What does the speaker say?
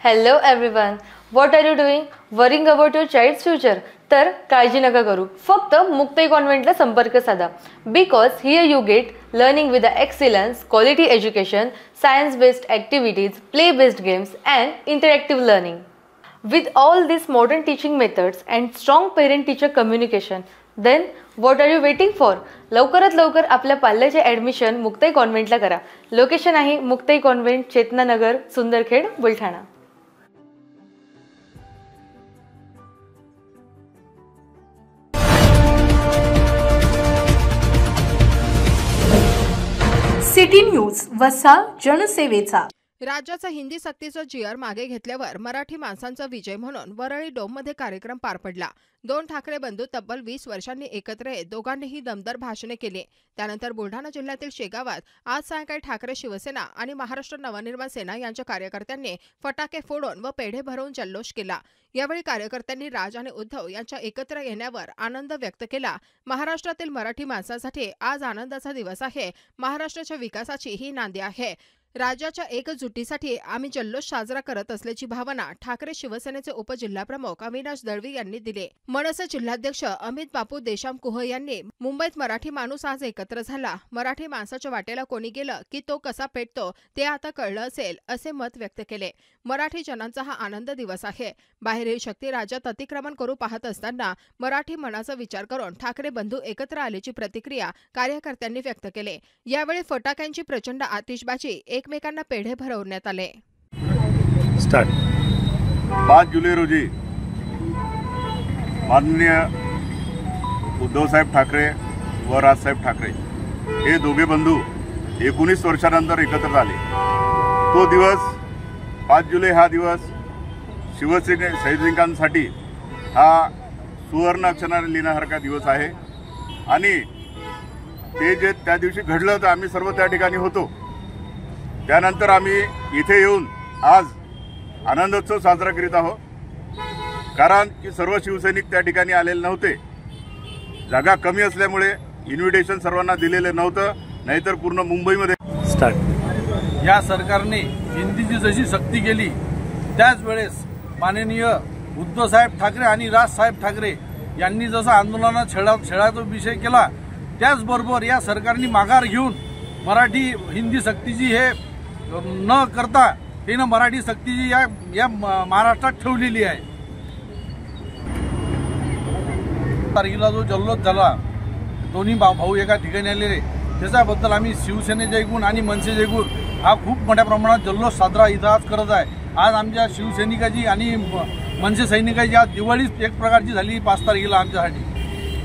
Hello everyone. What are you doing? Worrying about your child's future? तर काळजी नका करू. फक्त मुक्ताई कॉन्व्हेंटला संपर्क साधा. Because here you get learning with the excellence, quality education, science-based activities, play-based games and interactive learning. With all these modern teaching methods and strong parent-teacher communication, then what are you waiting for? लवकरात लवकर आपल्या पाल्याचे admission Muktai कॉन्व्हेंटला करा. Location आहे Muktai convent, Chetananagar, Sundarkhed, Buldhana. City news वसा जनसेवेचा. राज्याचा हिंदी सक्तीचा GR मागे घेतल्यावर मराठी माणसांचा विजय म्हणून वरळी डोममध्ये कार्यक्रम पार पडला. दोन ठाकरे बंधू तब्बल 20 वर्षांनी एकत्र येत दोघांनीही दमदार भाषणे केली. त्यानंतर बुलढाणा जिल्ह्यातील शेगावात आज सायंकाळी ठाकरे शिवसेना आणि महाराष्ट्र नवनिर्माण सेना यांच्या कार्यकर्त्यांनी फटाके फोडून व पेढे भरवून जल्लोष केला. यावेळी कार्यकर्त्यांनी राज आणि उद्धव यांच्या एकत्र येण्यावर आनंद व्यक्त केला. महाराष्ट्रातील मराठी माणसांसाठी आज आनंदाचा दिवस आहे. महाराष्ट्राच्या विकासाची ही नांदी आहे. राज्याच्या एकजुटीसाठी आम्ही जल्लोष साजरा करत असल्याची भावना ठाकरे शिवसेनेचे उपजिल्हाप्रमुख अविनाश दळवी यांनी दिले. मनसे जिल्हाध्यक्ष अमित बापू देशामकुह यांनी मुंबईत मराठी माणूस आज एकत्र झाला. मराठी माणसाच्या वाटेला कोणी गेलं की तो कसा पेटतो ते आता कळलं असेल असे मत व्यक्त केले. मराठी जनांचा हा आनंद दिवस आहे. बाहेरील शक्ती राज्यात अतिक्रमण करू पाहत असताना मराठी मनाचा विचार करून ठाकरे बंधू एकत्र आल्याची प्रतिक्रिया कार्यकर्त्यांनी व्यक्त केली. यावेळी फटाक्यांची प्रचंड आतिषबाजी, एकमेकांना पेढे भरवण्यात आले. 5 जुलै रोजी माननीय उद्धवसाहेब ठाकरे व राजसाहेब ठाकरे हे दोघे बंधू 19 वर्षानंतर एकत्र झाले. तो दिवस 5 जुलै हा दिवस शिवसेने सैनिकांसाठी हा सुवर्ण अक्षराने लिहिण्यासारखा दिवस आहे. आणि ते जे त्या दिवशी घडलं तर आम्ही सर्व त्या ठिकाणी होतो. त्यानंतर आम्ही इथे येऊन आज आनंदोत्सव साजरा करीत आहोत. कारण की सर्व शिवसैनिक त्या ठिकाणी आलेले नव्हते. जागा कमी असल्यामुळे इन्व्हिटेशन सर्वांना दिलेलं नव्हतं, नाहीतर पूर्ण मुंबईमध्ये या सरकारने हिंदीची जशी सक्ती केली त्याच वेळेस माननीय उद्धवसाहेब ठाकरे आणि राजसाहेब ठाकरे यांनी जसं आंदोलनात छेडाचा विषय केला त्याचबरोबर या सरकारने माघार घेऊन मराठी हिंदी सक्तीची हे न करता तिनं मराठी सक्तीची या महाराष्ट्रात ठेवलेली आहे. तारखेला जो जल्लोष झाला दोन्ही भाऊ एका ठिकाणी आलेले त्याच्याबद्दल आम्ही शिवसेनेच्या एकूण आणि मनसेच्या एकूण हा खूप मोठ्या प्रमाणात जल्लोष साजरा इथं आज करत आहे. आज आमच्या शिवसैनिकाची आणि मनसे सैनिकाची आज दिवाळीच एक प्रकारची झाली 5 तारखेला आमच्यासाठी.